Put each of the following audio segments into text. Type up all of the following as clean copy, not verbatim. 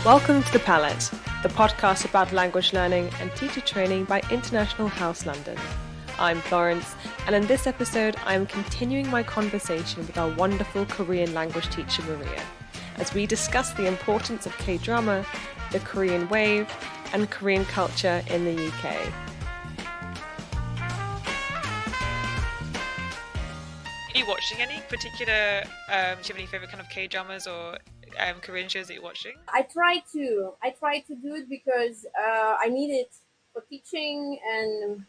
Welcome to the PALLATT, the podcast about language learning and teacher training by International House London. I'm Florence, and in this episode, I am continuing my conversation with our wonderful Korean language teacher, Maria, as we discuss the importance of K-drama, the Korean wave, and Korean culture in the UK. Are you watching any particular, do you have any favourite kind of K-dramas or Korean shows that you're watching? I try to do it because I need it for teaching, and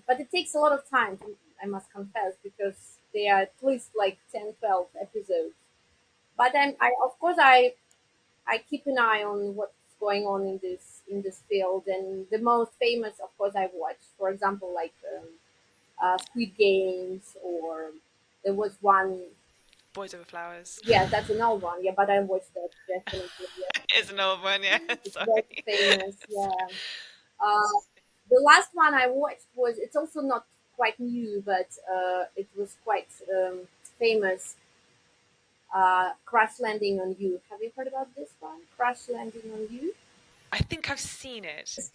but it takes a lot of time, I must confess, because they are at least like 10, 12 episodes. But I keep an eye on what's going on in this field, and the most famous, of course, I watch. For example, like Squid Games, or there was one. Boys Over Flowers. Yeah, that's an old one. Yeah, but I watched that definitely. Yeah. It's an old one, yeah. It's Sorry. very famous. Yeah. Uh, the last one I watched was, it's also not quite new, but it was quite famous. Crash Landing on You. Have you heard about this one? Crash Landing on You. I think I've seen it. It's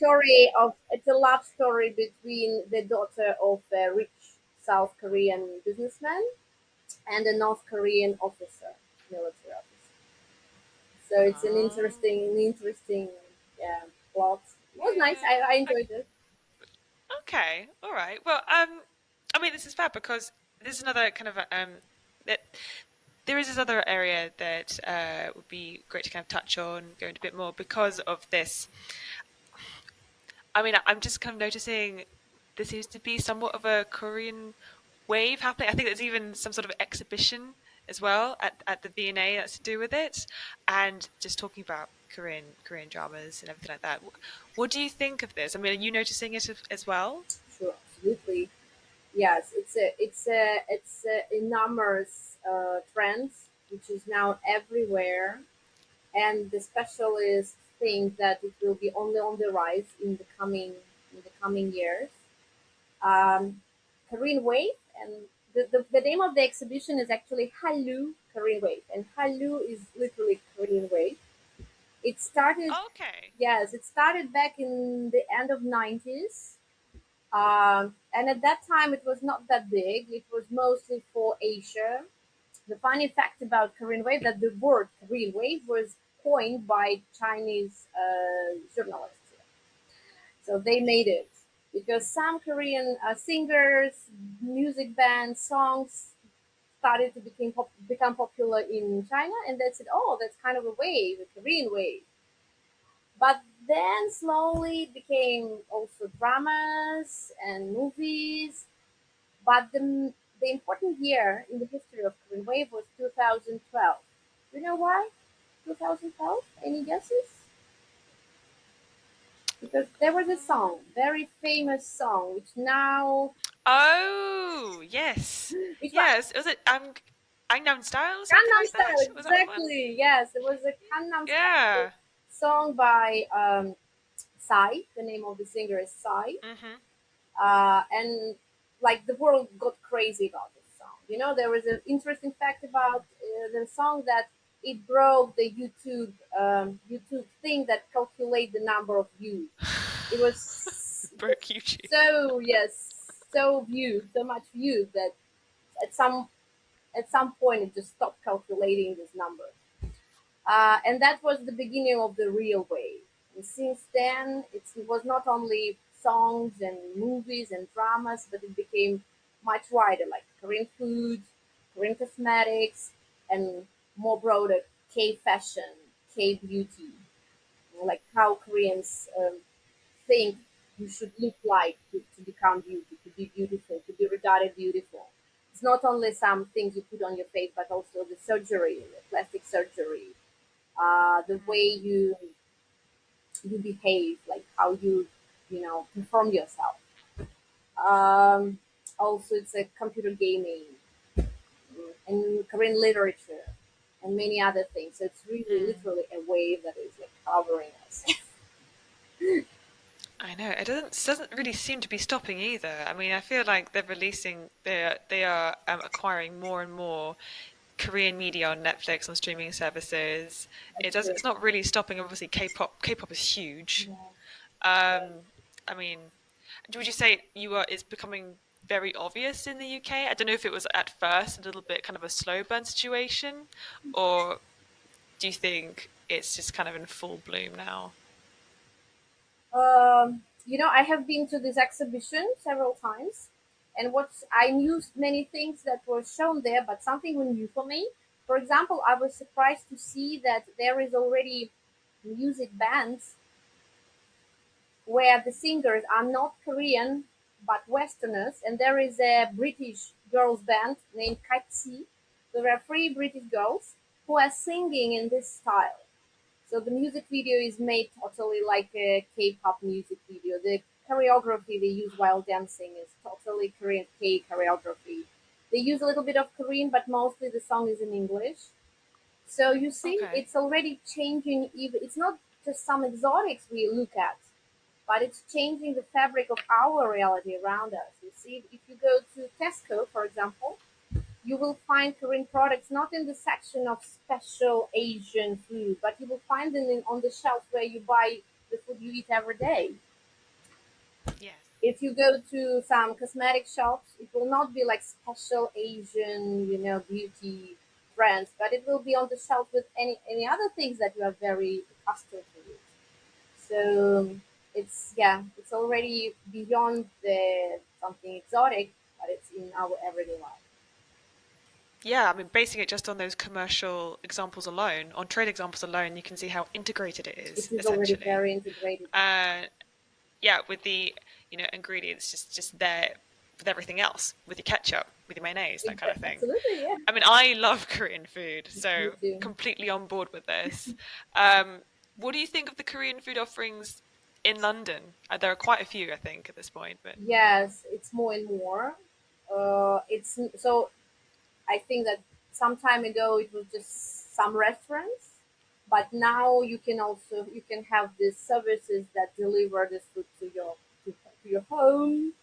a love story between the daughter of a rich South Korean businessman and a North Korean officer, military officer. So it's an interesting plot. It was nice. I enjoyed it. Okay, all right. Well, I mean, this is bad because there's another kind of that there is this other area that would be great to kind of touch on, go into a bit more because of this. I mean, I'm just kind of noticing there seems to be somewhat of a Korean wave happening. I think there's even some sort of exhibition as well at the V&A that's to do with it, and just talking about Korean dramas and everything like that. What do you think of this? I mean, are you noticing it as well? Sure, absolutely. Yes, it's a enormous trend which is now everywhere, and the specialists think that it will be only on the rise in the coming years. Um, Korean Wave, and the name of the exhibition is actually Hallyu Korean Wave, and Hallyu is literally Korean Wave. It started, Okay. yes, it started back in the end of 90s. And at that time, it was not that big. It was mostly for Asia. The funny fact about Korean Wave, that the word Korean Wave was coined by Chinese journalists. So they made it because some Korean singers, music bands, songs started to become popular in China, and they said, "Oh, that's kind of a wave, a Korean wave." But then slowly it became also dramas and movies. But the important year in the history of Korean wave was 2012. Do you know why 2012? Any guesses? Because there was a song, very famous song, which now, Oh, yes. which one? Yes. Was it Gangnam Style or something Gangnam like that? Style, Was that the one? exactly. Yes, it was a Gangnam Style Yeah. song by Psy. The name of the singer is Psy, Mhm. and like the world got crazy about this song. There was an interesting fact about the song, that it broke the YouTube thing that calculate the number of views. It was Broke YouTube. so, yes, so much viewed, that at some point it just stopped calculating this number. And that was the beginning of the real wave. And since then, it was not only songs and movies and dramas, but it became much wider, like Korean food, Korean cosmetics, and more broader K fashion, K beauty, like how Koreans think you should look like to become beauty, to be beautiful, to be regarded beautiful. It's not only some things you put on your face, but also the surgery, the plastic surgery, the way you behave, like how you perform yourself. Um, Also, it's a computer gaming, and Korean literature and many other things. So it's really literally a wave that is like covering us. I know it doesn't really seem to be stopping either. I mean, I feel like they are acquiring more and more Korean media on Netflix, on streaming services. It That's does. true. It's not really stopping. Obviously, K-pop. K-pop is huge. Yeah. Um, I mean, would you say it's becoming very obvious in the UK? I don't know if it was at first a little bit kind of a slow burn situation, or do you think it's just kind of in full bloom now? I have been to this exhibition several times, and I knew many things that were shown there, but something was new for me. For example, I was surprised to see that there is already music bands where the singers are not Korean but Westerners, and there is a British girls band named Katsi. So there are three British girls who are singing in this style. So the music video is made totally like a K-pop music video. The choreography they use while dancing is totally Korean K choreography. They use a little bit of Korean, but mostly the song is in English. So you see, Okay. it's already changing. Even it's not just some exotics we look at, but it's changing the fabric of our reality around us. You see, if you go to Tesco, for example, you will find Korean products not in the section of special Asian food, but you will find them on the shelf where you buy the food you eat every day. Yes. If you go to some cosmetic shops, it will not be like special Asian, beauty brands, but it will be on the shelf with any other things that you are very accustomed to. So it's already beyond the something exotic, but it's in our everyday life. Yeah, I mean, basing it just on those commercial examples alone, on trade examples alone, you can see how integrated it It is, is already essentially. very integrated. Uh, yeah, with the ingredients just there with everything else, with your ketchup, with your mayonnaise, that kind of thing. Absolutely, yeah. I mean, I love Korean food, Me so too. completely on board with this. Um, what do you think of the Korean food offerings in London? There are quite a few, I think, at this point, but Yes, it's more and more. It's so I think that some time ago it was just some restaurants, but now you can have these services that deliver this food to your home,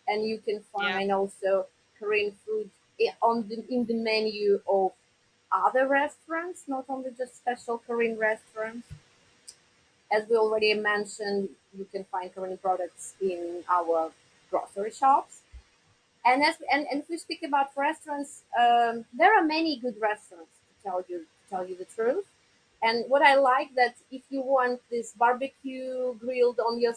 and you can yeah, find also Korean food in the menu of other restaurants, not only just special Korean restaurants. As we already mentioned, you can find Korean products in our grocery shops. And if we speak about restaurants, there are many good restaurants to tell you the truth. And what I like that if you want this barbecue grilled on your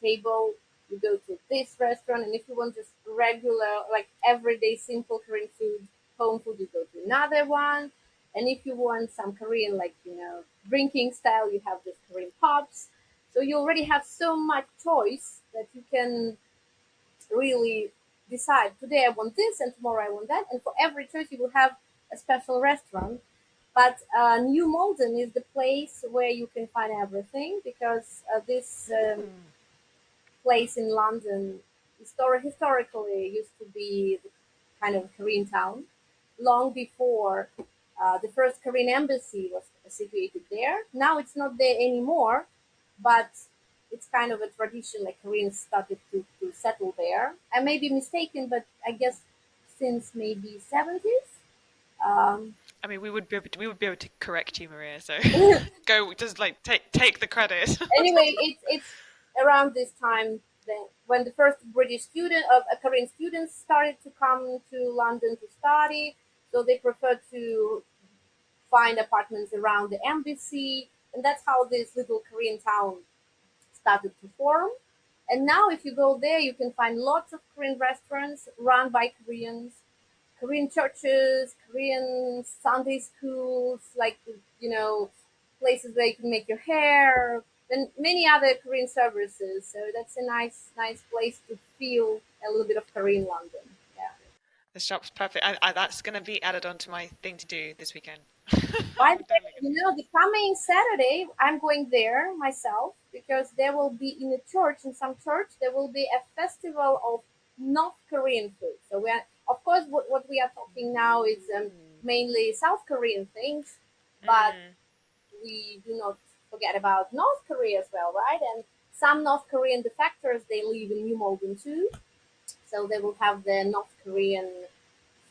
table, you go to this restaurant, and if you want just regular, like everyday simple Korean food, home food, you go to another one. And if you want some Korean, like drinking style, you have this Korean pubs. So you already have so much choice that you can really decide today I want this and tomorrow I want that, and for every choice you will have a special restaurant. But New Malden is the place where you can find everything because this place in London historically used to be the kind of Korean town long before the first Korean embassy was situated there. Now it's not there anymore, but it's kind of a tradition like Koreans started to settle there. I may be mistaken, but I guess since maybe 70s. Um, I mean, we would be able to correct you, Maria. So go, just like take the credit. anyway, it's around this time then when the first British Korean students started to come to London to study. So they preferred to find apartments around the embassy, and that's how this little Korean town started to form. And now, if you go there, you can find lots of Korean restaurants run by Koreans, Korean churches, Korean Sunday schools, like places where you can make your hair, and many other Korean services. So that's a nice place to feel a little bit of Korean London. Yeah. The shop's perfect. That's going to be added onto my thing to do this weekend. By I'm the definitely way, going to do the coming Saturday, I'm going there myself because there will be in some church, there will be a festival of North Korean food. So of course, what we are talking now is mainly South Korean things, that. but we do not forget about North Korea as well, right? And some North Korean defectors, they live in New Malden too, so they will have the North Korean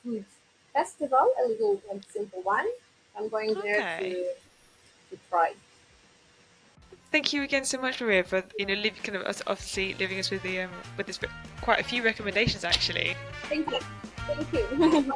food festival, a little like simple one. I'm going there Okay. to try. Thank you again so much, Maria, for kind of obviously leaving us with the with this quite a few recommendations actually. Thank you. Thank you.